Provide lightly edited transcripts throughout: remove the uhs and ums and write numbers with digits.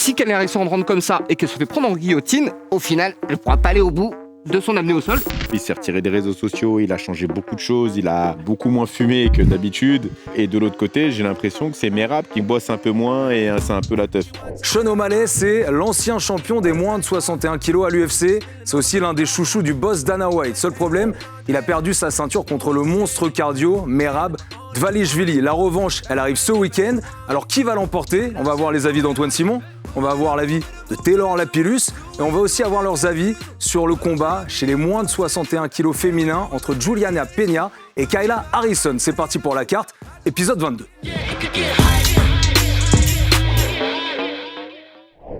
si Kyle Harrison rentre comme ça et qu'elle se fait prendre en guillotine, au final, elle ne pourra pas aller au bout de son amenée au sol. Il s'est retiré des réseaux sociaux, il a changé beaucoup de choses, il a beaucoup moins fumé que d'habitude. Et de l'autre côté, j'ai l'impression que c'est Merab qui bosse un peu moins et c'est un peu la teuf. Sean O'Malley, c'est l'ancien champion des moins de 61 kg à l'UFC. C'est aussi l'un des chouchous du boss Dana White. Seul problème, il a perdu sa ceinture contre le monstre cardio Merab Dvalishvili. La revanche, elle arrive ce week-end. Alors qui va l'emporter? On va voir les avis d'Antoine Simon, on va avoir l'avis de Taylor Lapillus et on va aussi avoir leurs avis sur le combat chez les moins de 61 kg féminins entre Juliana Peña et Kayla Harrison. C'est parti pour la carte, épisode 22.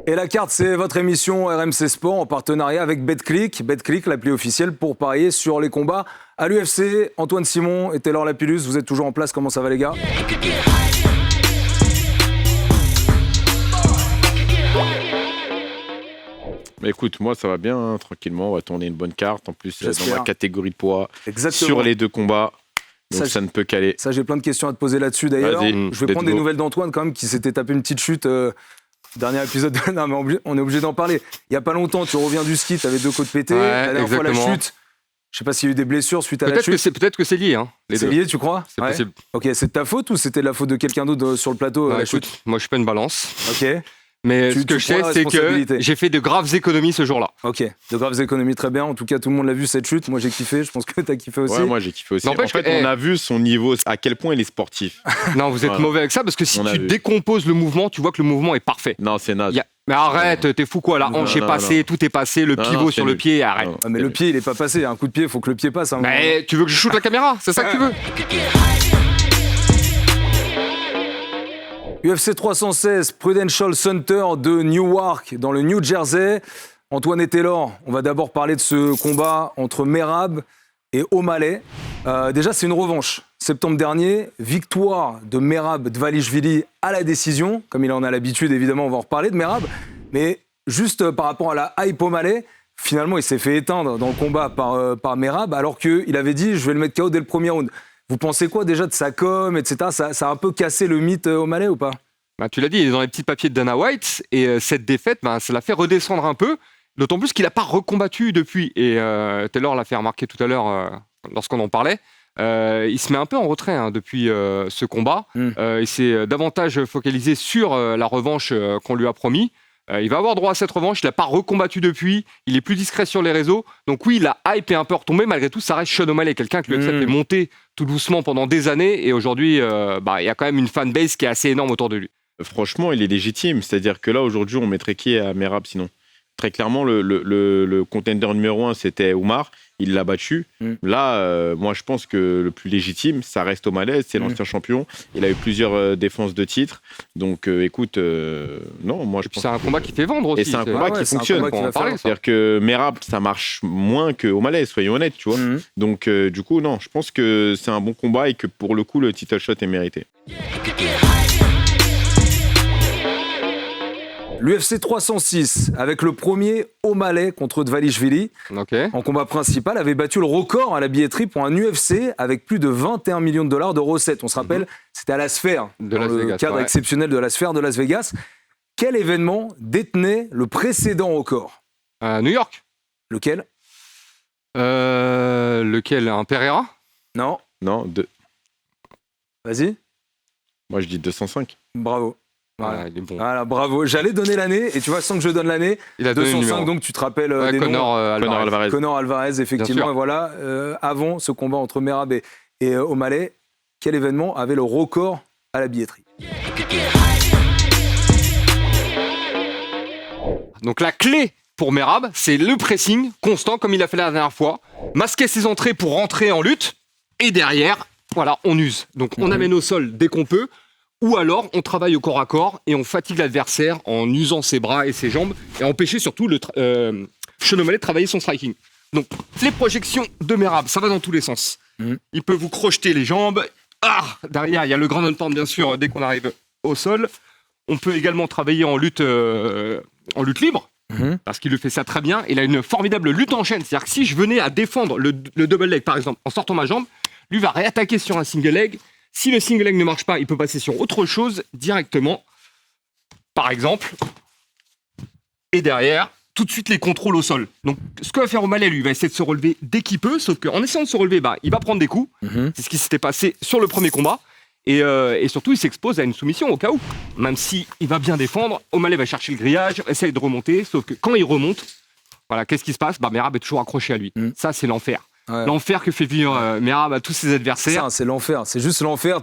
Et la carte, c'est votre émission RMC Sport en partenariat avec BetClick. BetClick, l'appli officielle pour parier sur les combats à l'UFC. Antoine Simon et Taylor Lapillus, vous êtes toujours en place. Comment ça va les gars? Mais écoute, moi ça va bien, hein, tranquillement, on va tourner une bonne carte. En plus, dans J'espère. ma catégorie de poids, Exactement. sur les deux combats, donc Ça, ça ne peut qu'aller. Ça, j'ai plein de questions à te poser là-dessus d'ailleurs. Vas-y, Je vais let's prendre des go. nouvelles d'Antoine quand même, qui s'était tapé une petite chute. Dernier épisode, non mais on est obligé d'en parler. Il n'y a pas longtemps, tu reviens du ski, tu avais 2 côtes pétées. Ouais, La dernière fois, la exactement. chute, je sais pas s'il y a eu des blessures suite à la chute. Peut-être que c'est lié, hein, les C'est deux. lié, tu crois? C'est Ouais. possible. Ok, c'est de ta faute ou c'était de la faute de quelqu'un d'autre sur le plateau, Ouais, la écoute, chute? moi je suis pas une balance. Ok, Mais Tu ce que je prends sais, la c'est que responsabilité. j'ai fait de graves économies ce jour-là. ok. De graves économies, très bien. En tout cas, tout le monde l'a vu cette chute. Moi, j'ai kiffé. Je pense que tu as kiffé aussi. Ouais, moi j'ai kiffé aussi. En N'empêche fait, que, on a vu son niveau, à quel point il est sportif. Non, vous êtes Voilà. mauvais avec ça parce que si On a tu vu. décomposes le mouvement, tu vois que le mouvement est parfait. Non, c'est naze. Mais arrête, t'es fou quoi, la Non, hanche est non, passée, tout est passé, le Non, pivot non, sur c'est le nul. pied, arrête. Non. Ah, mais le pied, il est pas passé. Un coup de pied, il faut que le pied passe. Mais tu veux que je shoote la caméra? C'est ça que tu veux? UFC 316, Prudential Center de Newark, dans le New Jersey. Antoine et Taylor, on va d'abord parler de ce combat entre Merab et O'Malley. Déjà, c'est une revanche. Septembre dernier, victoire de Merab Dvalishvili à la décision. Comme il en a l'habitude, évidemment, on va en reparler de Merab. Mais juste par rapport à la hype O'Malley, finalement, il s'est fait éteindre dans le combat par Merab, alors qu'il avait dit « je vais le mettre KO dès le premier round ». Vous pensez quoi déjà de sa com, etc. Ça a un peu cassé le mythe O'Malley ou pas? Bah, tu l'as dit, il est dans les petits papiers de Dana White et cette défaite, ça l'a fait redescendre un peu, d'autant plus qu'il n'a pas recombattu depuis. Et Taylor l'a fait remarquer tout à l'heure lorsqu'on en parlait. Il se met un peu en retrait depuis ce combat. Il s'est davantage focalisé sur la revanche qu'on lui a promis. Il va avoir droit à cette revanche. Il n'a pas recombattu depuis. Il est plus discret sur les réseaux. Donc oui, la hype est un peu retombée. Malgré tout, ça reste Sean O'Malley, quelqu'un que l'UFC fait monter tout doucement pendant des années. Et aujourd'hui, il y a quand même une fanbase qui est assez énorme autour de lui. Franchement, il est légitime. C'est-à-dire que là, aujourd'hui, on mettrait qui à Merab sinon? Très clairement, le contender numéro 1, c'était Oumar. Il l'a battu. Là, moi, je pense que le plus légitime, ça reste O'Malley. C'est l'ancien champion. Il a eu plusieurs défenses de titre. Donc, écoute, non, moi, je Et puis pense c'est un combat qui fait vendre aussi. Et c'est un combat qui fonctionne. combat qui va faire. C'est-à-dire que Merab, ça marche moins que O'Malley, soyons honnêtes, tu vois. Donc, du coup, non, je pense que c'est un bon combat et que pour le coup, le title shot est mérité. L'UFC 306, avec le premier O'Malley contre Dvalishvili, Ok. en combat principal, avait battu le record à la billetterie pour un UFC avec plus de 21 millions de dollars de recettes. On se rappelle, c'était à la Sphère, De dans Las le Vegas, cadre ouais. exceptionnel de la Sphère de Las Vegas. Quel événement détenait le précédent record? New York. Lequel? Lequel? Un Pereira? Non. Non, Vas-y. moi, je dis 205. Bravo. Voilà. Ouais, il est bon. Voilà, bravo. J'allais donner l'année, et tu vois, sans que je donne l'année, Il a donné le 205, numéro. donc tu te rappelles Ouais, des Conor, noms. Conor Alvarez. Conor Alvarez, Bien effectivement. sûr. Et voilà, avant ce combat entre Merab et O'Malley, quel événement avait le record à la billetterie? Donc la clé pour Merab, c'est le pressing constant, comme il a fait la dernière fois. Masquer ses entrées pour rentrer en lutte. Et derrière, voilà, on use. Donc on amène au sol dès qu'on peut. Ou alors, on travaille au corps à corps et on fatigue l'adversaire en usant ses bras et ses jambes et empêcher surtout Sean O'Malley de travailler son striking. Donc, les projections de Merab, ça va dans tous les sens. Il peut vous crocheter les jambes. Derrière, il y a le grand pound, bien sûr, dès qu'on arrive au sol. On peut également travailler en lutte libre, parce qu'il le fait ça très bien. Il a une formidable lutte en chaîne. C'est-à-dire que si je venais à défendre le double leg, par exemple, en sortant ma jambe, lui va réattaquer sur un single leg. Si le single leg ne marche pas, il peut passer sur autre chose directement. Par exemple, Et derrière, tout de suite les contrôles au sol. Donc, ce que va faire O'Malley, lui, il va essayer de se relever dès qu'il peut, sauf qu'en essayant de se relever, il va prendre des coups. C'est ce qui s'était passé sur le premier combat. Et surtout, il s'expose à une soumission au cas où. Même s'il va bien défendre, O'Malley va chercher le grillage, essaye de remonter, sauf que quand il remonte, voilà, qu'est-ce qui se passe ? Merab est toujours accroché à lui. Ça, c'est l'enfer. Ouais. L'enfer que fait vivre Merab à tous ses adversaires. Ça, c'est l'enfer. C'est juste l'enfer.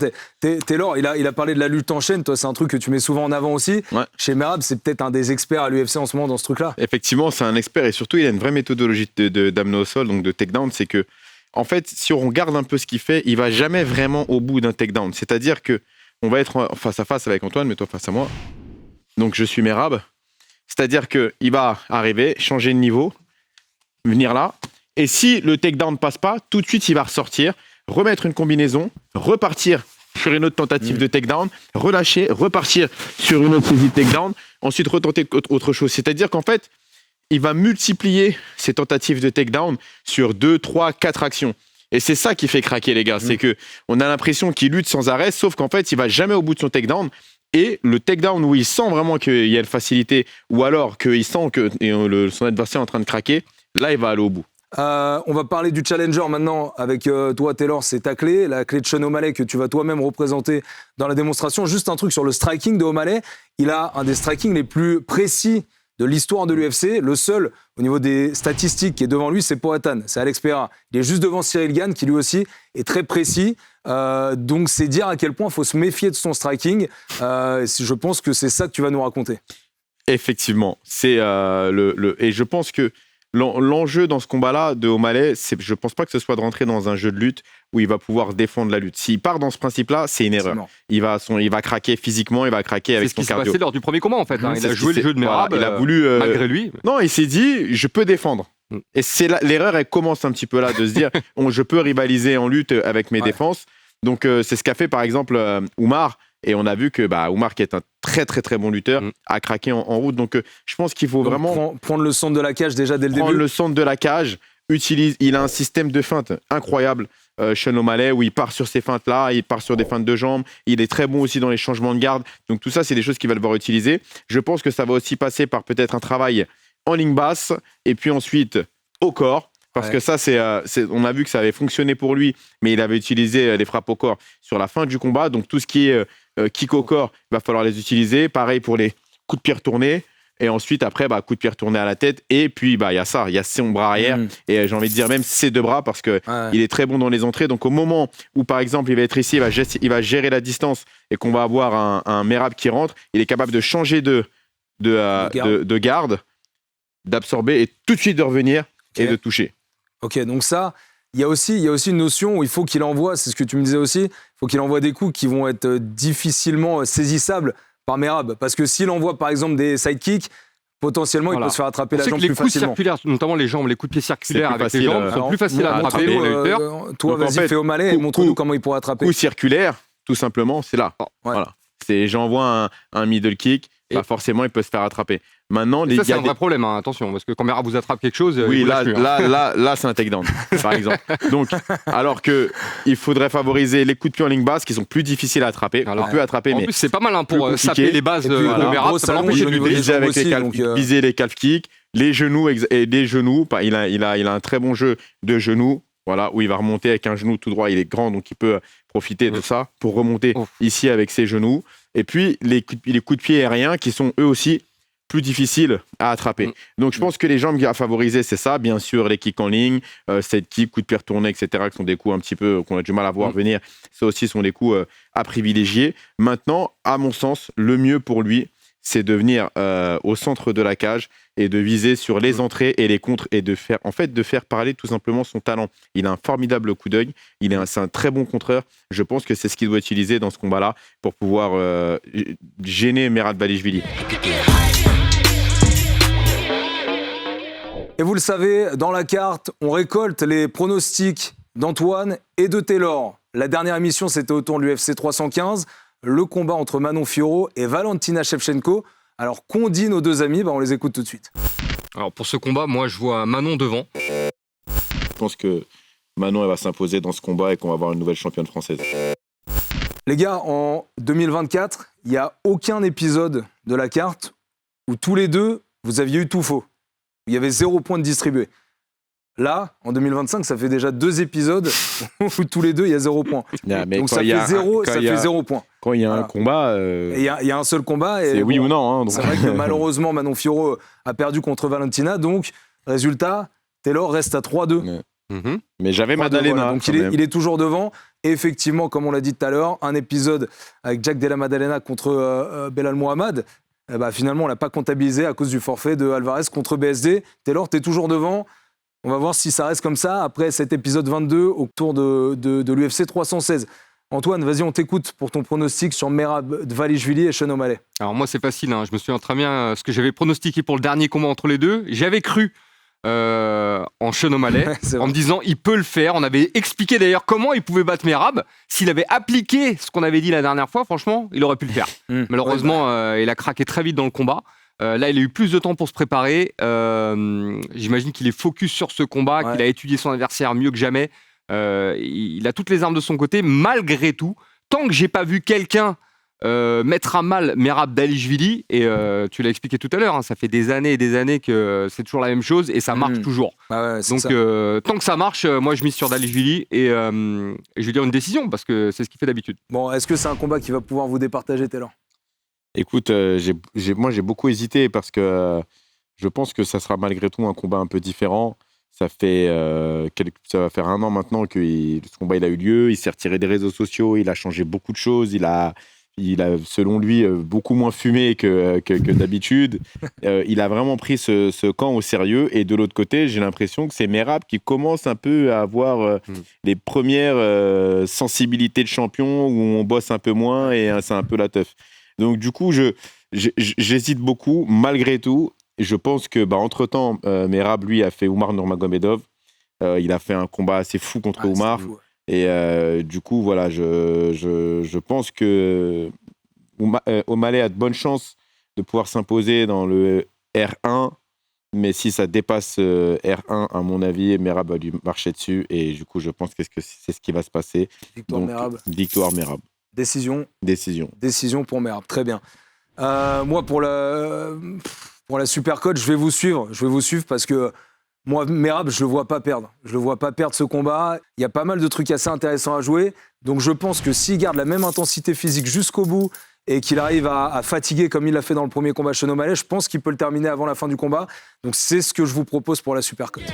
Taylor, il a parlé de la lutte en chaîne. Toi, c'est un truc que tu mets souvent en avant aussi. Ouais. Chez Merab, c'est peut-être un des experts à l'UFC en ce moment dans ce truc-là. Effectivement, c'est un expert et surtout, il a une vraie méthodologie d'amener au sol, donc de takedown. C'est que, en fait, si on regarde un peu ce qu'il fait, il va jamais vraiment au bout d'un takedown. C'est-à-dire que on va être face à face avec Antoine, mais toi face à moi. Donc, je suis Merab. C'est-à-dire qu'il va arriver, changer de niveau, venir là. Et si le takedown ne passe pas, tout de suite, il va ressortir, remettre une combinaison, repartir sur une autre tentative de takedown, relâcher, repartir sur une autre saisie de takedown, ensuite retenter autre chose. C'est-à-dire qu'en fait, il va multiplier ses tentatives de takedown sur 2, 3, 4 actions. Et c'est ça qui fait craquer, les gars. C'est qu'on a l'impression qu'il lutte sans arrêt, sauf qu'en fait, il va jamais au bout de son takedown. Et le takedown où il sent vraiment qu'il y a une facilité, ou alors qu'il sent que son adversaire est en train de craquer, là, il va aller au bout. On va parler du challenger maintenant avec toi, Taylor. C'est ta clé, la clé de Sean O'Malley que tu vas toi-même représenter dans la démonstration. Juste un truc sur le striking de O'Malley. Il a un des strikings les plus précis de l'histoire de l'UFC. Le seul, au niveau des statistiques, qui est devant lui, c'est Powhatan, c'est Alex Pereira. Il est juste devant Cyril Gane, qui lui aussi est très précis. Donc c'est dire à quel point il faut se méfier de son striking. Je pense que c'est ça que tu vas nous raconter. Effectivement. Et je pense que l'enjeu dans ce combat-là de O'Malley, je ne pense pas que ce soit de rentrer dans un jeu de lutte où il va pouvoir défendre la lutte. S'il part dans ce principe-là, c'est une erreur. Il va craquer physiquement, il va craquer avec son cardio. C'est ce qui s'est passé lors du premier combat, en fait. Il a joué le jeu de Merab, il a voulu, malgré lui. Non, il s'est dit, je peux défendre. Et l'erreur, elle commence un petit peu là, de se dire, je peux rivaliser en lutte avec mes défenses. Donc, c'est ce qu'a fait, par exemple, Oumar. Et on a vu que Oumar, qui est un très très très bon lutteur, a craqué en route. Donc je pense qu'il faut vraiment prendre le centre de la cage déjà dès le début. Prendre le centre de la cage. Il a un système de feinte incroyable, Sean O'Malley, où il part sur ces feintes-là, il part sur des feintes de jambes. Il est très bon aussi dans les changements de garde. Donc tout ça, c'est des choses qu'il va devoir utiliser. Je pense que ça va aussi passer par peut-être un travail en ligne basse et puis ensuite au corps. Parce que ça, on a vu que ça avait fonctionné pour lui, mais il avait utilisé les frappes au corps sur la fin du combat. Donc tout ce qui est kick au corps, il va falloir les utiliser. Pareil pour les coups de pied retournés. Et ensuite, après, coup de pied retourné à la tête. Et puis, il y a ça, il y a son bras arrière. Et j'ai envie de dire même ses deux bras parce qu'il est très bon dans les entrées. Donc au moment où, par exemple, il va être ici, il va gérer la distance et qu'on va avoir un Merab qui rentre, il est capable de changer de garde, d'absorber et tout de suite de revenir et de toucher. Ok, donc ça, il y a aussi une notion où il faut qu'il envoie, c'est ce que tu me disais aussi, il faut qu'il envoie des coups qui vont être difficilement saisissables par Merab. Parce que s'il envoie par exemple des sidekicks, potentiellement il peut se faire attraper la jambe plus facilement. Les coups circulaires, notamment les jambes, les coups de pied circulaires avec les jambes sont plus faciles à attraper les lutteurs. Toi, vas-y, fais O'Malley et montre-nous comment il pourrait attraper. Coup circulaire, tout simplement, c'est là. Voilà. J'envoie un middle kick, forcément il peut se faire attraper. Maintenant, ça, c'est un vrai problème, attention, parce que quand Merab vous attrape quelque chose, oui, là, c'est un takedown, par exemple. Donc, alors qu'il faudrait favoriser les coups de pied en ligne basse qui sont plus difficiles à attraper. On peut attraper, en plus, c'est pas mal pour saper les bases de Merab. Ça va l'empêcher de lutter. Viser les calf kicks, les genoux et les genoux. Il a un très bon jeu de genoux. Voilà, où il va remonter avec un genou tout droit. Il est grand, donc il peut profiter de ça pour remonter ici avec ses genoux. Et puis, les coups de pied aériens qui sont eux aussi plus difficiles à attraper. Donc, je pense que les jambes à favoriser, c'est ça. Bien sûr, les kicks en ligne, side kick, coups de pied retournés, etc., qui sont des coups un petit peu qu'on a du mal à voir venir. Ça aussi sont des coups à privilégier. Maintenant, à mon sens, le mieux pour lui, c'est de venir au centre de la cage et de viser sur les entrées et les contres et de faire parler tout simplement son talent. Il a un formidable coup d'œil, c'est un très bon contreur. Je pense que c'est ce qu'il doit utiliser dans ce combat-là pour pouvoir gêner Merab Dvalishvili. Et vous le savez, dans la carte, on récolte les pronostics d'Antoine et de Taylor. La dernière émission, c'était autour de l'UFC 315. Le combat entre Manon Fiorot et Valentina Shevchenko. Alors, qu'ont dit nos deux amis ? On les écoute tout de suite. Alors, pour ce combat, moi, je vois Manon devant. Je pense que Manon, elle va s'imposer dans ce combat et qu'on va avoir une nouvelle championne française. Les gars, en 2024, il n'y a aucun épisode de la carte où tous les deux, vous aviez eu tout faux. Il y avait 0 point de distribué. Là, en 2025, ça fait déjà 2 épisodes où tous les deux, il y a 0 point. Donc ça fait 0 point. Quand il y a un combat... Il y a un seul combat. C'est oui ou non. Hein, donc. C'est vrai que malheureusement, Manon Fiorot a perdu contre Valentina. Donc, résultat, Taylor reste à 3-2. Mais j'avais Maddalena. Voilà. Donc il est toujours devant. Et effectivement, comme on l'a dit tout à l'heure, un épisode avec Jack Della Maddalena contre Belal Mohamed, finalement, on l'a pas comptabilisé à cause du forfait de Alvarez contre BSD. Taylor, tu es toujours devant. On va voir si ça reste comme ça après cet épisode 22 autour de l'UFC 316. Antoine, vas-y, on t'écoute pour ton pronostic sur Merab Dvalishvili et Sean O'Malley. Alors moi, c'est facile. Je me souviens très bien ce que j'avais pronostiqué pour le dernier combat entre les deux. J'avais cru en Sean O'Malley en me disant il peut le faire. On avait expliqué d'ailleurs comment il pouvait battre Merab. S'il avait appliqué ce qu'on avait dit la dernière fois, franchement, il aurait pu le faire. Malheureusement, il a craqué très vite dans le combat. Là, il a eu plus de temps pour se préparer. J'imagine qu'il est focus sur ce combat, qu'il a étudié son adversaire mieux que jamais. Il a toutes les armes de son côté, malgré tout. Tant que j'ai pas vu quelqu'un mettre à mal Merab Dvalishvili, et tu l'as expliqué tout à l'heure, ça fait des années et des années que c'est toujours la même chose et ça marche toujours. Donc tant que ça marche, moi je mise sur Dvalishvili et je vais dire une décision parce que c'est ce qu'il fait d'habitude. Bon, est-ce que c'est un combat qui va pouvoir vous départager, Taylor ? Écoute, moi j'ai beaucoup hésité parce que je pense que ça sera malgré tout un combat un peu différent. Ça va faire 1 an maintenant que ce combat il a eu lieu. Il s'est retiré des réseaux sociaux, il a changé beaucoup de choses. Il a selon lui, beaucoup moins fumé que d'habitude. Il a vraiment pris ce camp au sérieux. Et de l'autre côté, j'ai l'impression que c'est Merab qui commence un peu à avoir les premières sensibilités de champion où on bosse un peu moins et c'est un peu la teuf. Donc du coup, j'hésite beaucoup, malgré tout. Je pense que, entre-temps, Merab, lui, a fait Oumar Nurmagomedov. Il a fait un combat assez fou contre Oumar. Fou, ouais. Et du coup, voilà, je pense que O'Malley a de bonnes chances de pouvoir s'imposer dans le R1. Mais si ça dépasse R1, à mon avis, Merab va lui marcher dessus. Et du coup, je pense que c'est ce qui va se passer. Victoire Merab. Décision pour Merab. Très bien. Moi, pour la Supercoach, je vais vous suivre parce que moi, Merab, je le vois pas perdre. Je le vois pas perdre ce combat. Il y a pas mal de trucs assez intéressants à jouer. Donc, je pense que s'il garde la même intensité physique jusqu'au bout et qu'il arrive à fatiguer comme il l'a fait dans le premier combat Sean O'Malley, je pense qu'il peut le terminer avant la fin du combat. Donc, c'est ce que je vous propose pour la Supercoach.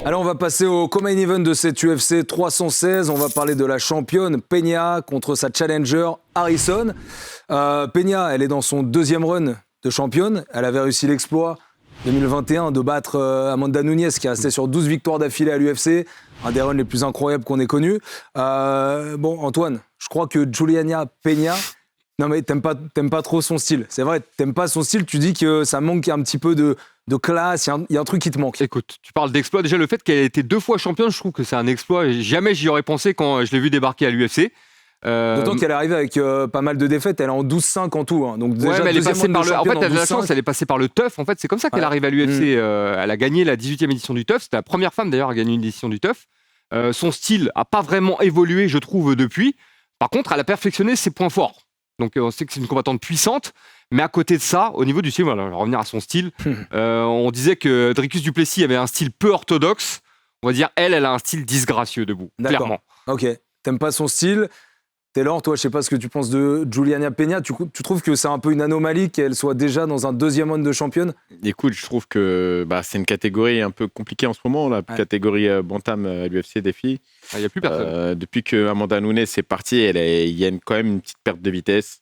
Alors on va passer au co-main event de cette UFC 316. On va parler de la championne Peña contre sa challenger Harrison. Peña, elle est dans son 2e run de championne. Elle avait réussi l'exploit 2021 de battre Amanda Nunes qui est restée sur 12 victoires d'affilée à l'UFC. Un des runs les plus incroyables qu'on ait connus. Antoine, je crois que Juliana Peña... Non mais t'aimes pas trop son style. C'est vrai, t'aimes pas son style, tu dis que ça manque un petit peu de classe, il y a un truc qui te manque. Écoute, tu parles d'exploit. Déjà, le fait qu'elle ait été 2 fois championne, je trouve que c'est un exploit. Jamais j'y aurais pensé quand je l'ai vu débarquer à l'UFC. D'autant qu'elle est arrivée avec pas mal de défaites. Elle est en 12-5 en tout. Donc déjà, mais elle est passée par le... En fait, elle a de la chance, elle est passée par le TUF. En fait, c'est comme ça qu'elle arrive à l'UFC. Elle a gagné la 18e édition du TUF. C'était la première femme, d'ailleurs, à gagner une édition du TUF. Son style n'a pas vraiment évolué, je trouve, depuis. Par contre, elle a perfectionné ses points forts. Donc on sait que c'est une combattante puissante, mais à côté de ça, au niveau du style, voilà, revenir à son style, on disait que Dricus du Plessis avait un style peu orthodoxe. On va dire, elle a un style disgracieux debout, clairement. Ok, t'aimes pas son style. Taylor, toi, je sais pas ce que tu penses de Juliana Peña. Tu trouves que c'est un peu une anomalie qu'elle soit déjà dans un 2e round de championne ? Écoute, je trouve que c'est une catégorie un peu compliquée en ce moment, la catégorie Bantam à l'UFC des filles. Il n'y a plus personne. Depuis que Amanda Nunes est partie, il y a quand même une petite perte de vitesse.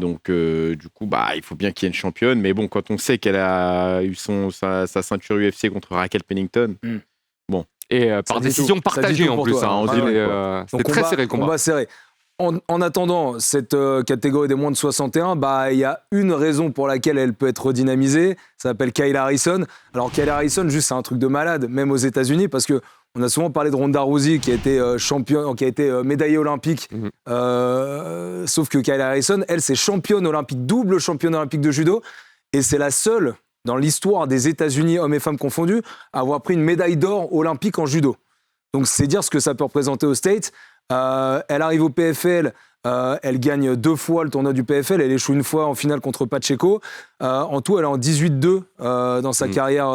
Donc, du coup, il faut bien qu'il y ait une championne. Mais bon, quand on sait qu'elle a eu sa ceinture UFC contre Raquel Pennington, bon. Et par décision partagée en plus. C'était très serré le combat serré. En attendant cette catégorie des moins de 61, il y a une raison pour laquelle elle peut être redynamisée. Ça s'appelle Kayla Harrison. Alors Kayla Harrison, juste c'est un truc de malade, même aux États-Unis, parce que on a souvent parlé de Ronda Rousey qui a été championne, qui a été médaillée olympique. Sauf que Kayla Harrison, elle, c'est championne olympique, double championne olympique de judo, et c'est la seule dans l'histoire des États-Unis, hommes et femmes confondus, à avoir pris une médaille d'or olympique en judo. Donc c'est dire ce que ça peut représenter aux States. Elle arrive au PFL. Elle gagne 2 fois le tournoi du PFL. Elle échoue 1 fois en finale contre Pacheco. En tout, elle est en 18-2 dans sa carrière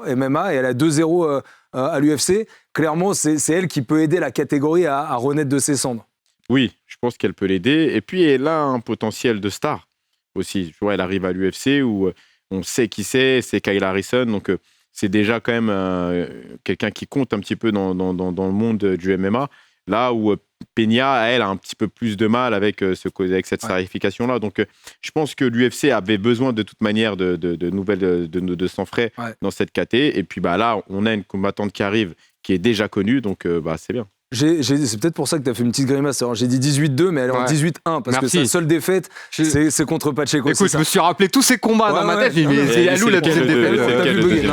MMA et elle a 2-0 à l'UFC. Clairement, c'est elle qui peut aider la catégorie à renaître de ses cendres. Oui, je pense qu'elle peut l'aider. Et puis, elle a un potentiel de star aussi. Tu vois, elle arrive à l'UFC où on sait qui c'est Kyle Harrison. Donc, c'est déjà quand même quelqu'un qui compte un petit peu dans le monde du MMA. Là où Peña, elle, a un petit peu plus de mal avec cette starification-là. Donc, je pense que l'UFC avait besoin de toute manière de nouvelles, de sang frais dans cette KT. Et puis là, on a une combattante qui arrive, qui est déjà connue. Donc, c'est bien. C'est peut-être pour ça que tu as fait une petite grimace. Alors, j'ai dit 18-2, mais elle est en 18-1 parce que sa seule défaite, c'est contre Pacheco. Écoute, je me suis rappelé tous ces combats dans ma tête. Mais c'est Alou la deuxième défaite.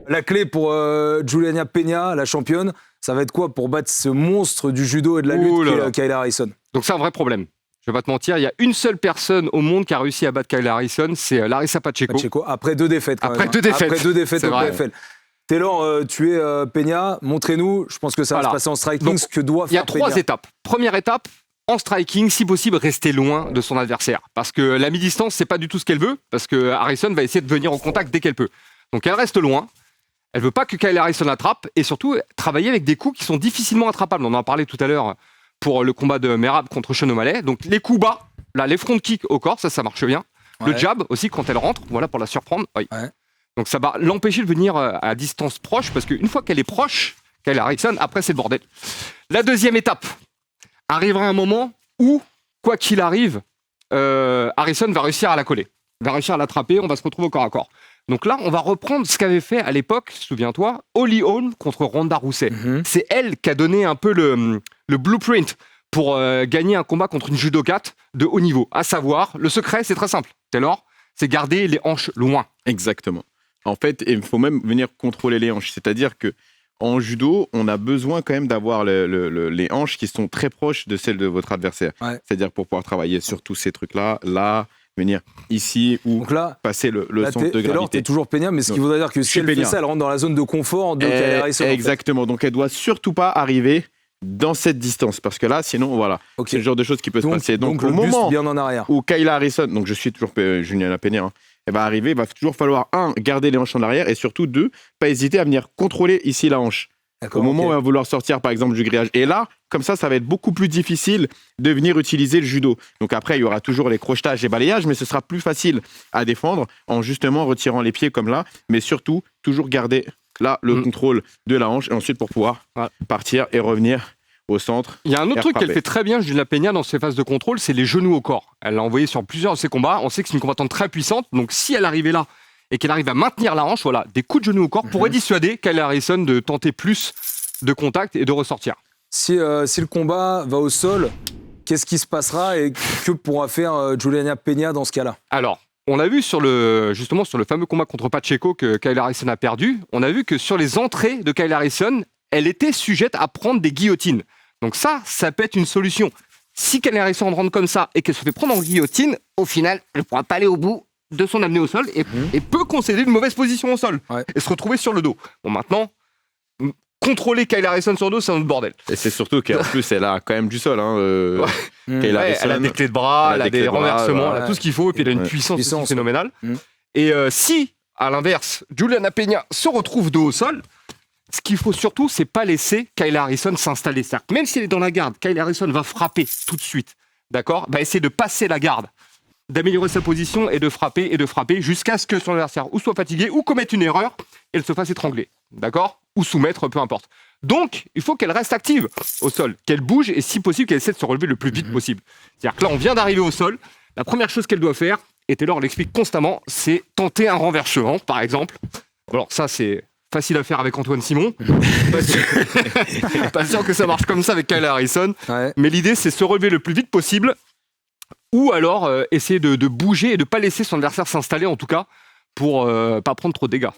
La clé pour Juliana Peña, la championne, ça va être quoi pour battre ce monstre du judo et de la lutte qui est Kyle Harrison? Donc c'est un vrai problème. Je vais pas te mentir, il y a une seule personne au monde qui a réussi à battre Kyle Harrison, c'est Larissa Pacheco. Après 2 défaites. Après 2 défaites. Après 2 défaites au PFL. Taylor, tu es Peña, montrez-nous, je pense que ça va se passer en striking, donc, ce que doit faire Peña. Il y a 3 étapes. Première étape, en striking, si possible, rester loin de son adversaire. Parce que la mi-distance, c'est pas du tout ce qu'elle veut, parce que Harrison va essayer de venir au contact dès qu'elle peut. Donc elle reste loin. Elle veut pas que Kyle Harrison attrape et surtout travailler avec des coups qui sont difficilement attrapables. On en a parlé tout à l'heure pour le combat de Merab contre Sean O'Malley. Donc les coups bas, là, les front kicks au corps, ça marche bien. Le jab aussi quand elle rentre, voilà, pour la surprendre. Oui. Donc ça va l'empêcher de venir à distance proche parce qu'une fois qu'elle est proche, Kyle Harrison, après c'est le bordel. La deuxième étape arrivera un moment où, quoi qu'il arrive, Harrison va réussir à la coller, va réussir à l'attraper, on va se retrouver au corps à corps. Donc là, on va reprendre ce qu'avait fait à l'époque, souviens-toi, Holly Holm contre Ronda Rousey. C'est elle qui a donné un peu le blueprint pour gagner un combat contre une judokate de haut niveau. À savoir, le secret, c'est très simple. Taylor, c'est garder les hanches loin. Exactement. En fait, il faut même venir contrôler les hanches. C'est-à-dire que en judo, on a besoin quand même d'avoir les hanches qui sont très proches de celles de votre adversaire. C'est-à-dire pour pouvoir travailler sur tous ces trucs-là, là, venir ici ou là, passer le centre de gravité. T'es toujours Peña, mais ce qui voudrait dire que si elle fait ça, elle rentre dans la zone de confort de Kyle Harrison. Exactement. Donc elle doit surtout pas arriver dans cette distance parce que là, sinon, voilà, c'est le genre de choses qui peut se passer. Donc au moment bien en arrière. où Kyle Harrison, donc je suis toujours Juliana Peña, elle va arriver, il va toujours falloir garder les hanches en arrière et surtout 2, pas hésiter à venir contrôler ici la hanche. Au moment où on va vouloir sortir, par exemple, du grillage. Et là, comme ça va être beaucoup plus difficile de venir utiliser le judo. Donc après, il y aura toujours les crochetages et balayages, mais ce sera plus facile à défendre en justement retirant les pieds comme là. Mais surtout, toujours garder là le contrôle de la hanche et ensuite pour pouvoir partir et revenir au centre. Il y a un autre truc qu'elle fait très bien, Juliana Peña, dans ses phases de contrôle, c'est les genoux au corps. Elle l'a envoyé sur plusieurs de ses combats. On sait que c'est une combattante très puissante. Donc si elle arrivait là, et qu'elle arrive à maintenir la hanche, voilà, des coups de genoux au corps pourraient dissuader Kyle Harrison de tenter plus de contact et de ressortir. Si le combat va au sol, qu'est-ce qui se passera et que pourra faire Juliana Peña dans ce cas-là? Alors, on a vu justement sur le fameux combat contre Pacheco que Kyle Harrison a perdu, on a vu que sur les entrées de Kyle Harrison, elle était sujette à prendre des guillotines. Donc ça peut être une solution. Si Kyle Harrison rentre comme ça et qu'elle se fait prendre en guillotine, au final, elle ne pourra pas aller au bout de son amenée au sol et peut concéder une mauvaise position au sol et se retrouver sur le dos. Bon, maintenant, contrôler Kyle Harrison sur le dos, c'est un autre bordel. Et c'est surtout qu'en plus, elle a quand même du sol. Elle a des clés de bras, elle a des renversements, elle a tout ce qu'il faut, et puis elle a une puissance phénoménale. Et si, à l'inverse, Juliana Peña se retrouve dos au sol, ce qu'il faut surtout, c'est pas laisser Kyle Harrison s'installer. Même si elle est dans la garde, Kyle Harrison va frapper tout de suite. D'accord ? Va essayer de passer la garde, d'améliorer sa position et de frapper jusqu'à ce que son adversaire ou soit fatigué ou commette une erreur et elle se fasse étrangler. D'accord ? Ou soumettre, peu importe. Donc, il faut qu'elle reste active au sol, qu'elle bouge et si possible, qu'elle essaie de se relever le plus vite possible. C'est-à-dire que là, on vient d'arriver au sol. La première chose qu'elle doit faire, et Taylor l'explique constamment, c'est tenter un renversement, par exemple. Alors ça, c'est facile à faire avec Antoine Simon. Pas sûr que ça marche comme ça avec Kyle Harrison. Mais l'idée, c'est se relever le plus vite possible ou alors essayer de bouger et de ne pas laisser son adversaire s'installer, en tout cas, pour pas prendre trop de dégâts.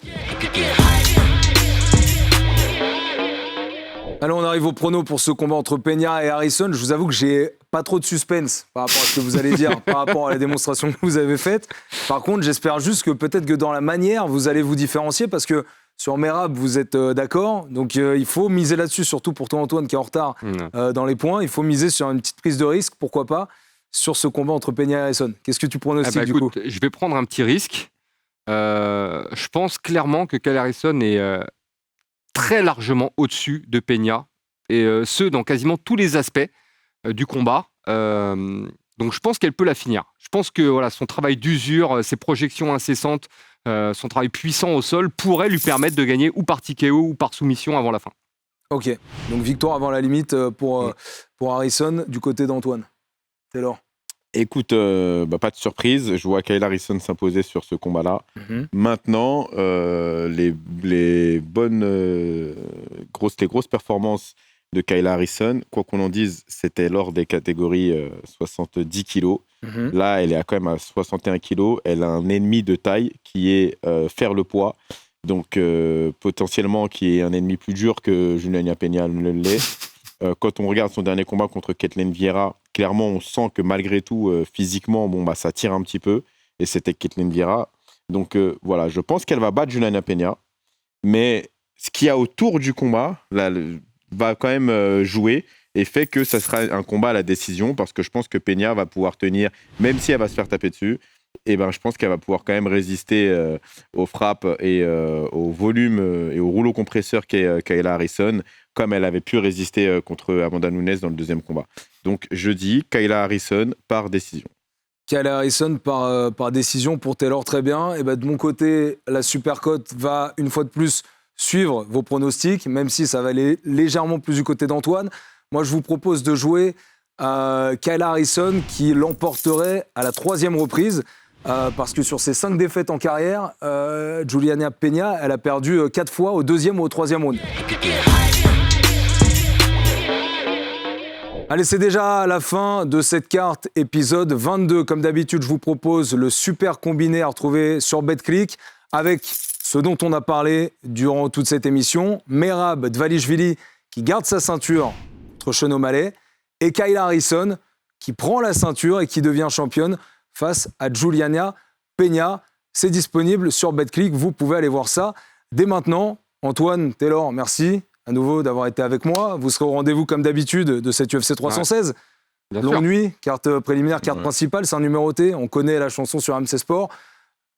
Alors on arrive au prono pour ce combat entre Peña et Harrison. Je vous avoue que j'ai pas trop de suspense par rapport à ce que vous allez dire, par rapport à la démonstration que vous avez faite. Par contre, j'espère juste que peut-être que dans la manière, vous allez vous différencier parce que Sur Merab, vous êtes d'accord. Donc, il faut miser là-dessus, surtout pour toi, Antoine, qui est en retard dans les points. Il faut miser sur une petite prise de risque, pourquoi pas, sur ce combat entre Peña et Harrison. Qu'est-ce que tu pronostiques du coup ? Je vais prendre un petit risque. Je pense clairement que Kyle Harrison est très largement au-dessus de Peña, et ce, dans quasiment tous les aspects du combat. Donc je pense qu'elle peut la finir. Je pense que voilà, son travail d'usure, ses projections incessantes, son travail puissant au sol pourrait lui permettre de gagner ou par TKO ou par soumission avant la fin. Ok, donc victoire avant la limite pour Harrison du côté d'Antoine. Taylor. Écoute, pas de surprise, je vois Kyle Harrison s'imposer sur ce combat-là. Maintenant, les grosses performances de Kyle Harrison, quoi qu'on en dise, c'était lors des catégories 70 kilos. Là, elle est quand même à 61 kilos. Elle a un ennemi de taille qui est faire le poids. Donc, potentiellement, qui est un ennemi plus dur que Juliana Peña ne l'est. Quand on regarde son dernier combat contre Ketlen Vieira, clairement, on sent que malgré tout, physiquement, ça tire un petit peu. Et c'était Ketlen Vieira. Donc, voilà, je pense qu'elle va battre Juliana Peña. Mais ce qu'il y a autour du combat là, va quand même jouer et fait que ça sera un combat à la décision parce que je pense que Peña va pouvoir tenir, même si elle va se faire taper dessus. Et je pense qu'elle va pouvoir quand même résister aux frappes et au volume et au rouleau compresseur qu'est Kayla Harrison, comme elle avait pu résister contre Amanda Nunes dans le deuxième combat. Donc je dis Kayla Harrison par décision. Kayla Harrison par décision pour Taylor, très bien. Et de mon côté, la Supercote va une fois de plus suivre vos pronostics, même si ça va aller légèrement plus du côté d'Antoine. Moi, je vous propose de jouer Kayla Harrison qui l'emporterait à la 3e reprise. Parce que sur ses 5 défaites en carrière, Juliana Peña, elle a perdu 4 fois au 2e ou au 3e round. Allez, c'est déjà la fin de cette carte épisode 22. Comme d'habitude, je vous propose le super combiné à retrouver sur BetClick avec ce dont on a parlé durant toute cette émission. Merab Dvalishvili qui garde sa ceinture contre Sean O'Malley et Kayla Harrison qui prend la ceinture et qui devient championne face à Juliana Peña. C'est disponible sur BetClick, vous pouvez aller voir ça dès maintenant. Antoine, Taylor, merci à nouveau d'avoir été avec moi. Vous serez au rendez-vous comme d'habitude de cette UFC 316. Longue nuit, carte préliminaire, carte principale, c'est un numéroté. On connaît la chanson sur MC Sport.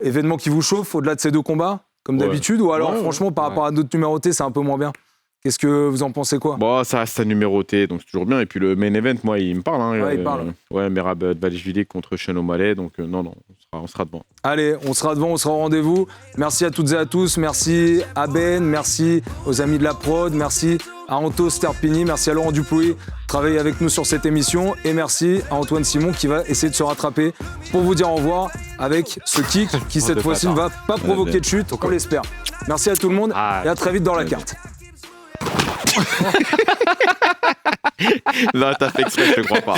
Événement qui vous chauffe au-delà de ces 2 combats, comme d'habitude, ou alors franchement par rapport à d'autres numérotés, c'est un peu moins bien. Qu'est-ce que vous en pensez quoi ? Ça reste un numéroté, donc c'est toujours bien. Et puis le main event, moi, il me parle. Il parle. Merab Dvalishvili contre Sean O'Malley, donc non, on sera devant. Allez, on sera devant, on sera au rendez-vous. Merci à toutes et à tous. Merci à Ben, merci aux amis de la prod, merci à Anto Sterpini, merci à Laurent Duplouy, travailler avec nous sur cette émission. Et merci à Antoine Simon qui va essayer de se rattraper pour vous dire au revoir avec ce kick qui cette fois-ci ne va pas provoquer de chute, on l'espère. Merci à tout le monde et à très vite dans la carte. Là, t'as fait exprès, je te crois pas.